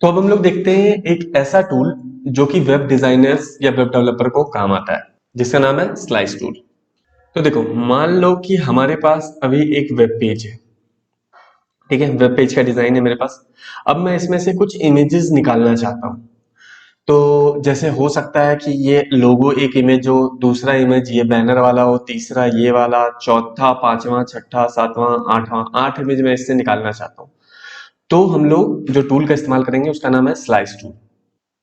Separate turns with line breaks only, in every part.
तो अब हम लोग देखते हैं एक ऐसा टूल जो कि वेब डिजाइनर्स या वेब डेवलपर को काम आता है, जिसका नाम है स्लाइस टूल। तो देखो, मान लो कि हमारे पास अभी एक वेब पेज है। ठीक है, वेब पेज का डिजाइन है मेरे पास। अब मैं इसमें से कुछ इमेजेस निकालना चाहता हूँ। तो जैसे हो सकता है कि ये लोगो एक इमेज हो, दूसरा इमेज ये बैनर वाला हो, तीसरा ये वाला, चौथा, पांचवा, छठा, सातवां, आठवां, 8 इमेज मैं इससे निकालना चाहता हूँ। तो हम लोग जो टूल का इस्तेमाल करेंगे उसका नाम है स्लाइस टूल।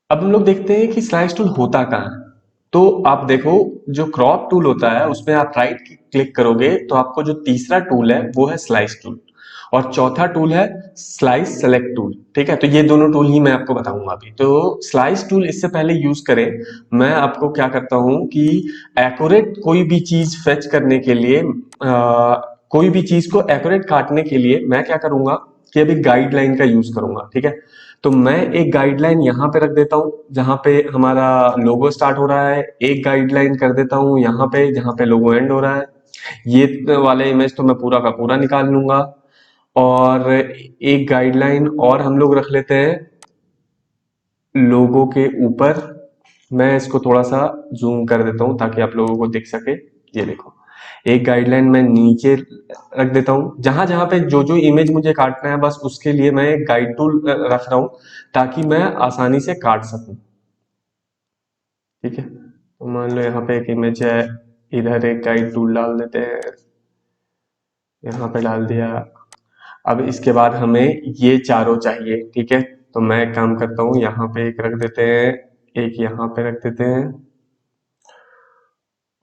अब हम लोग देखते हैं कि स्लाइस टूल होता कहाँ है। तो आप देखो, जो क्रॉप टूल होता है उसमें आप राइट क्लिक करोगे तो आपको जो तीसरा टूल है वो है स्लाइस टूल, और चौथा टूल है स्लाइस सेलेक्ट टूल। ठीक है, तो ये दोनों टूल ही मैं आपको बताऊंगा अभी। तो स्लाइस टूल इससे पहले यूज करें, मैं आपको क्या करता हूं कि एक्यूरेट कोई भी चीज फेच करने के लिए, कोई भी चीज को एक्यूरेट काटने के लिए मैं क्या करूंगा कि अभी गाइडलाइन का यूज करूंगा। ठीक है, तो मैं एक गाइडलाइन यहाँ पे रख देता हूँ जहां पे हमारा लोगो स्टार्ट हो रहा है, एक गाइडलाइन कर देता हूँ यहाँ पे जहां पे लोगो एंड हो रहा है। ये वाले इमेज तो मैं पूरा का पूरा निकाल लूंगा। और एक गाइडलाइन और हम लोग रख लेते हैं लोगो के ऊपर। मैं इसको थोड़ा सा जूम कर देता हूँ ताकि आप लोगों को दिख सके। ये देखो, एक गाइडलाइन मैं नीचे रख देता हूँ, जहां जहां पे जो जो इमेज मुझे काटना है बस उसके लिए मैं एक गाइड टूल रख रहा हूँ ताकि मैं आसानी से काट सकूं। ठीक है, तो मान लो यहाँ पे एक इमेज है, इधर एक गाइड टूल डाल देते हैं, यहाँ पे डाल दिया। अब इसके बाद हमें ये चारों चाहिए। ठीक है, तो मैं एक काम करता हूँ, यहाँ पे एक रख देते हैं, एक यहाँ पे रख देते हैं,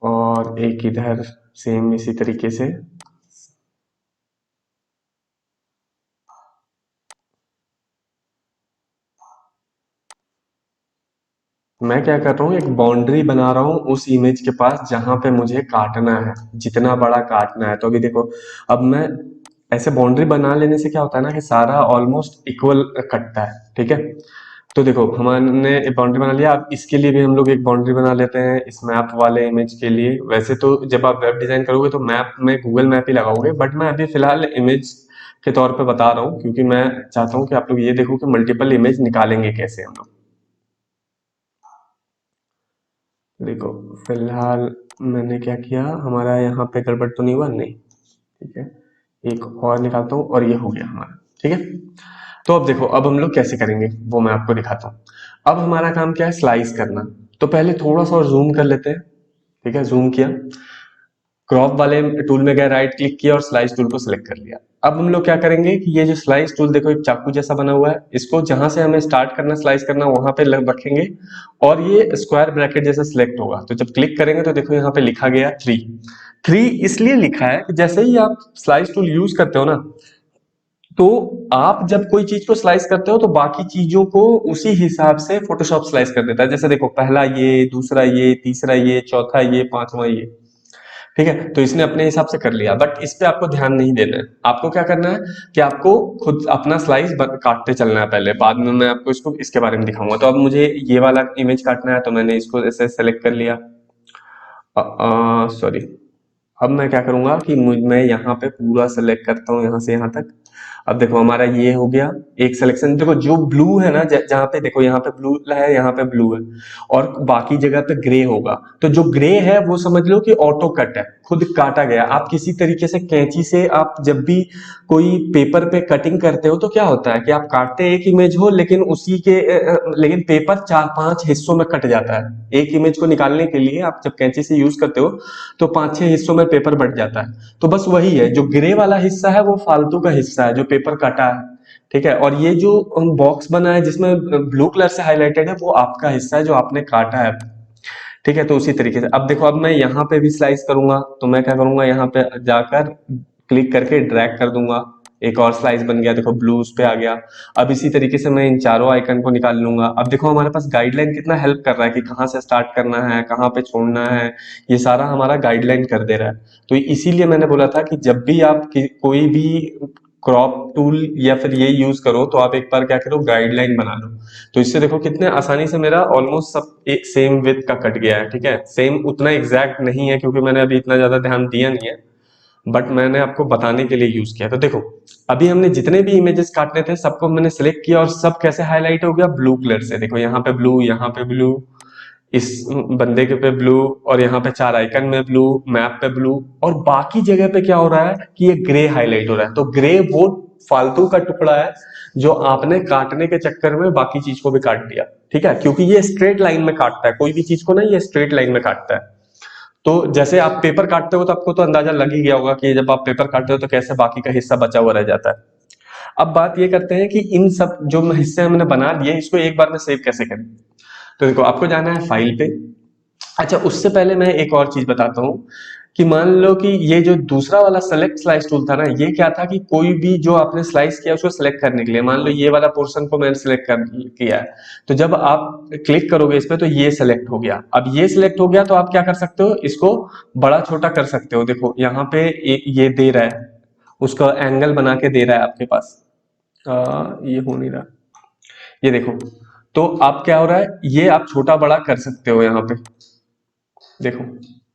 और एक इधर सेम इसी तरीके से। मैं क्या कर रहा हूँ, एक बाउंड्री बना रहा हूँ उस इमेज के पास जहां पे मुझे काटना है, जितना बड़ा काटना है। तो अभी देखो, अब मैं ऐसे बाउंड्री बना लेने से क्या होता है ना कि सारा ऑलमोस्ट इक्वल कटता है। ठीक है, तो देखो हमने एक बाउंड्री बना लिया। अब इसके लिए भी हम लोग एक बाउंड्री बना लेते हैं इस मैप वाले इमेज के लिए। वैसे तो जब आप वेब डिजाइन करोगे तो मैप में गूगल मैप ही लगाओगे, बट मैं अभी फिलहाल इमेज के तौर पे बता रहा हूँ क्योंकि मैं चाहता हूँ कि आप लोग ये देखो कि मल्टीपल इमेज निकालेंगे कैसे हम लोग। देखो, फिलहाल मैंने क्या किया, हमारा यहाँ पे गड़बड़ तो नहीं हुआ, नहीं। ठीक है, एक और निकालता हूँ और ये हो गया हमारा। ठीक है, तो अब देखो, अब हम लोग कैसे करेंगे वो मैं आपको दिखाता हूँ। अब हमारा काम क्या है, स्लाइस करना। तो पहले थोड़ा सा और जूम कर लेते हैं। ठीक है, जूम किया, क्रॉप वाले टूल में गया, राइट क्लिक किया और स्लाइस टूल को सिलेक्ट कर लिया। अब हम लोग क्या करेंगे कि ये जो स्लाइस टूल देखो एक चाकू जैसा बना हुआ है, इसको जहां से हमें स्टार्ट करना स्लाइस करना वहां पे रखेंगे, और ये स्क्वायर ब्रैकेट जैसा सिलेक्ट होगा। तो जब क्लिक करेंगे तो देखो यहाँ पे लिखा गया 3। 3 इसलिए लिखा है कि जैसे ही आप स्लाइस टूल यूज करते हो ना, तो आप जब कोई चीज को स्लाइस करते हो तो बाकी चीजों को उसी हिसाब से फोटोशॉप स्लाइस कर देता है। जैसे देखो, पहला ये, दूसरा ये, तीसरा ये, चौथा ये, पांचवा ये। ठीक है, तो इसने अपने हिसाब से कर लिया, बट इस पे आपको ध्यान नहीं देना है। आपको क्या करना है कि आपको खुद अपना स्लाइस काटते चलना है पहले, बाद में मैं आपको इसको इसके बारे में दिखाऊंगा। तो अब मुझे ये वाला इमेज काटना है तो मैंने इसको ऐसे सेलेक्ट कर लिया। सॉरी, अब मैं क्या करूंगा कि मैं यहाँ पे पूरा सेलेक्ट करता हूँ यहाँ से यहाँ तक। अब देखो हमारा ये हो गया एक सिलेक्शन। देखो जो ब्लू है ना, जहाँ पे देखो यहाँ पे ब्लू है, यहाँ पे ब्लू है, और बाकी जगह पे ग्रे होगा। तो जो ग्रे है वो समझ लो कि ऑटो कट है, खुद काटा गया। आप किसी तरीके से कैंची से आप जब भी कोई पेपर पे कटिंग करते हो तो क्या होता है कि आप काटते एक इमेज हो, लेकिन उसी के लेकिन पेपर 4-5 हिस्सों में कट जाता है। एक इमेज को निकालने के लिए आप जब कैंची से यूज करते हो तो 5-6 हिस्सों में पेपर बट जाता है। तो बस वही है, जो ग्रे वाला हिस्सा है वो फालतू का हिस्सा है जो पेपर काटा है। ठीक है, और ये जो बॉक्स बना है जिसमें ब्लू कलर से हाईलाइटेड है वो आपका हिस्सा है जो आपने काटा है। ठीक है, तो उसी तरीके से अब देखो, अब मैं यहाँ पे भी स्लाइस करूंगा तो मैं क्या करूंगा, यहाँ पे जाकर क्लिक करके ड्रैग कर दूंगा, एक और स्लाइस बन गया। देखो ब्लू उस पे आ गया। अब इसी तरीके से मैं इन चारों आइकन को निकाल लूंगा। अब देखो हमारे पास गाइडलाइन कितना हेल्प कर रहा है कि कहाँ से स्टार्ट करना है, कहाँ पे छोड़ना है, ये सारा हमारा गाइडलाइन कर दे रहा है। तो इसीलिए मैंने बोला था कि जब भी आप कोई भी क्रॉप टूल या फिर ये यूज करो तो आप एक बार क्या करो, गाइडलाइन बना लो। तो इससे देखो कितने आसानी से मेरा ऑलमोस्ट सब एक सेम विथ का कट गया है। ठीक है, सेम उतना एग्जैक्ट नहीं है क्योंकि मैंने अभी इतना ज्यादा ध्यान दिया नहीं है, बट मैंने आपको बताने के लिए यूज किया। तो देखो अभी हमने जितने भी इमेजेस काटने थे सबको मैंने सिलेक्ट किया और सब कैसे हाईलाइट हो गया, ब्लू कलर से। देखो यहाँ पे ब्लू, यहाँ पे ब्लू, इस बंदे के पे ब्लू, और यहाँ पे 4 आइकन में ब्लू, मैप पे ब्लू, और बाकी जगह पे क्या हो रहा है कि ये ग्रे हाईलाइट हो रहा है। तो ग्रे वो फालतू का टुकड़ा है जो आपने काटने के चक्कर में बाकी चीज को भी काट दिया, ठीक है, क्योंकि ये स्ट्रेट लाइन में काटता है, कोई भी चीज को ना ये स्ट्रेट लाइन में काटता है। तो जैसे आप पेपर काटते हो तो आपको तो अंदाजा लग ही गया होगा कि जब आप पेपर काटते हो तो कैसे बाकी का हिस्सा बचा हुआ रह जाता है। अब बात ये करते हैं कि इन सब जो हिस्से हमने बना दिए इसको एक बार में सेव कैसे करें। तो देखो आपको जाना है फाइल पे। अच्छा उससे पहले मैं एक और चीज बताता हूँ कि मान लो कि ये जो दूसरा वाला सेलेक्ट स्लाइस टूल था ना, ये क्या था कि कोई भी जो आपने स्लाइस किया उसको सेलेक्ट करने के लिए, मान लो ये वाला पोर्शन को मैंने सिलेक्ट कर किया है, तो जब आप क्लिक करोगे इस पे तो ये सिलेक्ट हो गया। अब ये सिलेक्ट हो गया तो आप क्या कर सकते हो, इसको बड़ा छोटा कर सकते हो। देखो यहाँ पे ये दे रहा है, उसका एंगल बना के दे रहा है आपके पास। ये हो नहीं रहा, ये देखो। तो आप क्या हो रहा है, ये आप छोटा बड़ा कर सकते हो यहाँ पे, देखो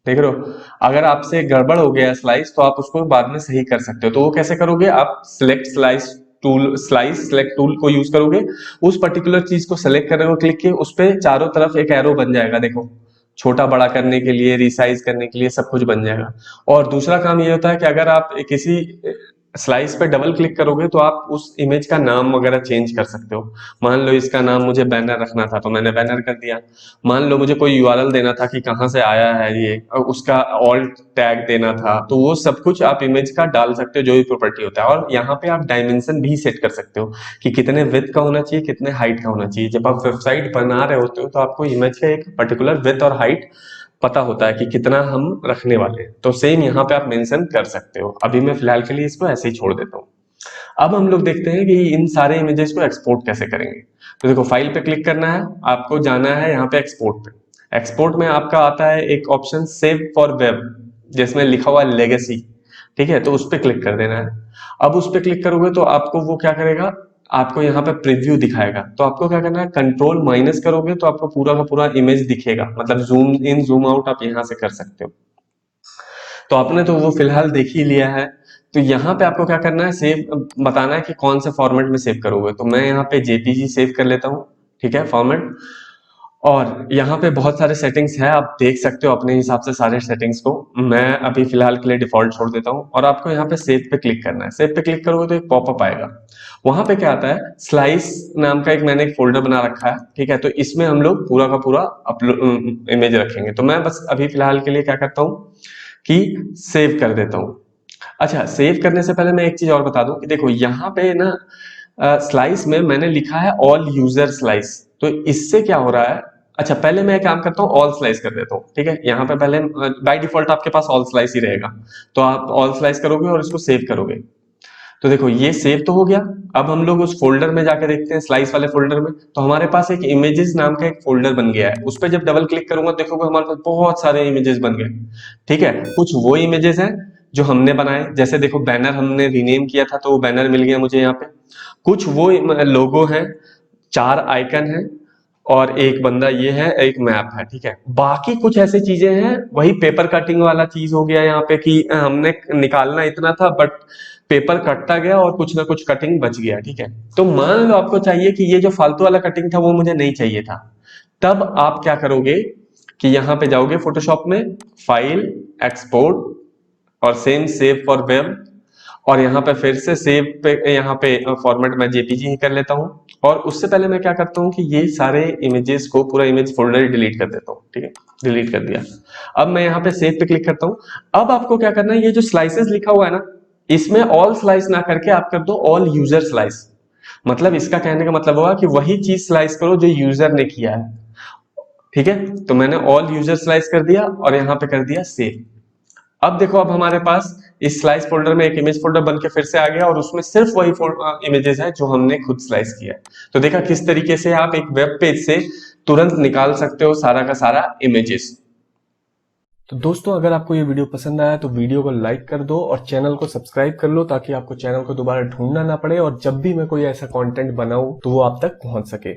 देख रहे हो। अगर आपसे गड़बड़ हो गया स्लाइस तो आप उसको बाद में सही कर सकते हो। तो वो कैसे करोगे, आप सिलेक्ट स्लाइस सिलेक्ट टूल को यूज करोगे, उस पर्टिकुलर चीज को सिलेक्ट करोगे, क्लिक किए उस पे चारों तरफ एक एरो बन जाएगा, देखो छोटा बड़ा करने के लिए, रिसाइज करने के लिए सब कुछ बन जाएगा। और दूसरा काम ये होता है कि अगर आप किसी स्लाइस पे डबल क्लिक करोगे तो आप उस इमेज का नाम वगैरह चेंज कर सकते हो। मान लो इसका नाम मुझे बैनर रखना था तो मैंने बैनर कर दिया। मान लो मुझे कोई यूआरएल देना था कि कहाँ से आया है ये, और उसका ऑल्ट टैग देना था, तो वो सब कुछ आप इमेज का डाल सकते हो जो भी प्रॉपर्टी होता है। और यहाँ पे आप डायमेंशन भी सेट कर सकते हो कि कितने विड्थ का होना चाहिए, कितने हाइट का होना चाहिए। जब आप वेबसाइट बना रहे होते हो तो आपको इमेज का एक पर्टिकुलर विड्थ और हाइट पता होता है कि कितना हम रखने वाले हैं, तो सेम यहाँ पे आप मेंशन कर सकते हो। अभी मैं फिलहाल के लिए इसको ऐसे ही छोड़ देता हूँ। अब हम लोग देखते हैं कि इन सारे इमेजेस को एक्सपोर्ट कैसे करेंगे। तो देखो फाइल पे क्लिक करना है, आपको जाना है यहाँ पे एक्सपोर्ट पे। एक्सपोर्ट में आपका आता है एक ऑप्शन सेव फॉर वेब, जिसमें लिखा हुआ है लेगेसी, ठीक है, तो उस पर क्लिक कर देना है। अब उस पर क्लिक करोगे तो आपको वो क्या करेगा, आपको यहाँ पे प्रीव्यू दिखाएगा। तो आपको क्या करना है, कंट्रोल माइनस करोगे तो आपको पूरा का पूरा इमेज दिखेगा, मतलब जूम इन जूम आउट आप यहाँ से कर सकते हो। तो आपने तो वो फिलहाल देख ही लिया है। तो यहाँ पे आपको क्या करना है, सेव बताना है कि कौन से फॉर्मेट में सेव करोगे। तो मैं यहाँ पे जेपीजी सेव कर लेता हूँ, ठीक है, फॉर्मेट। और यहाँ पे बहुत सारे सेटिंग्स हैं, आप देख सकते हो अपने हिसाब से सारे सेटिंग्स को। मैं अभी फिलहाल के लिए डिफॉल्ट छोड़ देता हूँ। और आपको यहाँ पे सेव पे क्लिक करना है। सेव पे क्लिक करोगे तो एक पॉपअप आएगा, वहां पे क्या आता है, स्लाइस नाम का एक मैंने एक फोल्डर बना रखा है, ठीक है। तो इसमें हम लोग पूरा का पूरा अपलोड इमेज रखेंगे। तो मैं बस अभी फिलहाल के लिए क्या करता हूँ कि सेव कर देता हूँ। अच्छा सेव करने से पहले मैं एक चीज और बता दूं कि देखो यहाँ पे ना स्लाइस में मैंने लिखा है ऑल यूजर स्लाइस। तो इससे क्या हो रहा है, अच्छा पहले मैं एक काम करता हूँ, ऑल स्लाइस कर देता हूँ, ठीक है। यहाँ पे पहले बाय डिफॉल्ट आपके पास ऑल स्लाइस ही रहेगा, तो आप ऑल स्लाइस करोगे और इसको सेव करोगे। तो देखो ये सेव तो हो गया। अब हम लोग उस फोल्डर में जाके देखते हैं, स्लाइस वाले फोल्डर में। तो हमारे पास एक इमेजेस नाम का एक फोल्डर बन गया है। उस पर जब डबल क्लिक करूंगा देखोगे हमारे पास बहुत सारे इमेजेस बन गए, ठीक है। कुछ वो इमेजेस हैं जो हमने बनाए, जैसे देखो बैनर हमने रीनेम किया था तो वो बैनर मिल गया मुझे यहाँ पे। कुछ वो लोगो हैं, 4 आइकन हैं, और एक बंदा ये है, एक मैप है, ठीक है। बाकी कुछ ऐसी चीजें हैं, वही पेपर कटिंग वाला चीज हो गया यहाँ पे कि हमने निकालना इतना था बट पेपर कटता गया और कुछ ना कुछ कटिंग बच गया, ठीक है। तो मान लो आपको चाहिए कि ये जो फालतू वाला कटिंग था वो मुझे नहीं चाहिए था, तब आप क्या करोगे कि यहाँ पे जाओगे फोटोशॉप में, फाइल, एक्सपोर्ट, और सेम सेव फॉर वेब, और यहाँ पे फिर से सेव पे, यहाँ पे फॉर्मेट में जेपीजी ही कर लेता हूँ। और उससे पहले मैं क्या करता हूँ कि ये सारे इमेजेस को पूरा इमेज फोल्डर डिलीट कर देता हूँ, ठीक है, डिलीट कर दिया। अब मैं यहाँ पे सेव पे क्लिक करता हूँ। अब आपको क्या करना है, ये जो स्लाइसेस लिखा हुआ है ना, इसमें ऑल स्लाइस ना करके आप कर दो ऑल यूजर स्लाइस। मतलब इसका कहने का मतलब होगा कि वही चीज स्लाइस करो जो यूजर ने किया है, ठीक है। तो मैंने ऑल यूजर स्लाइस कर दिया और यहाँ पे कर दिया सेव। अब देखो अब हमारे पास इस स्लाइस फोल्डर में एक इमेज फोल्डर बन के फिर से आ गया, और उसमें सिर्फ वही इमेजेस है जो हमने खुद स्लाइस किया है। तो देखा किस तरीके से आप एक वेब पेज से तुरंत निकाल सकते हो सारा का सारा इमेजेस। तो दोस्तों अगर आपको ये वीडियो पसंद आया तो वीडियो को लाइक कर दो और चैनल को सब्सक्राइब कर लो, ताकि आपको चैनल को दोबारा ढूंढना ना पड़े और जब भी मैं कोई ऐसा कंटेंट बनाऊं तो वो आप तक पहुंच सके।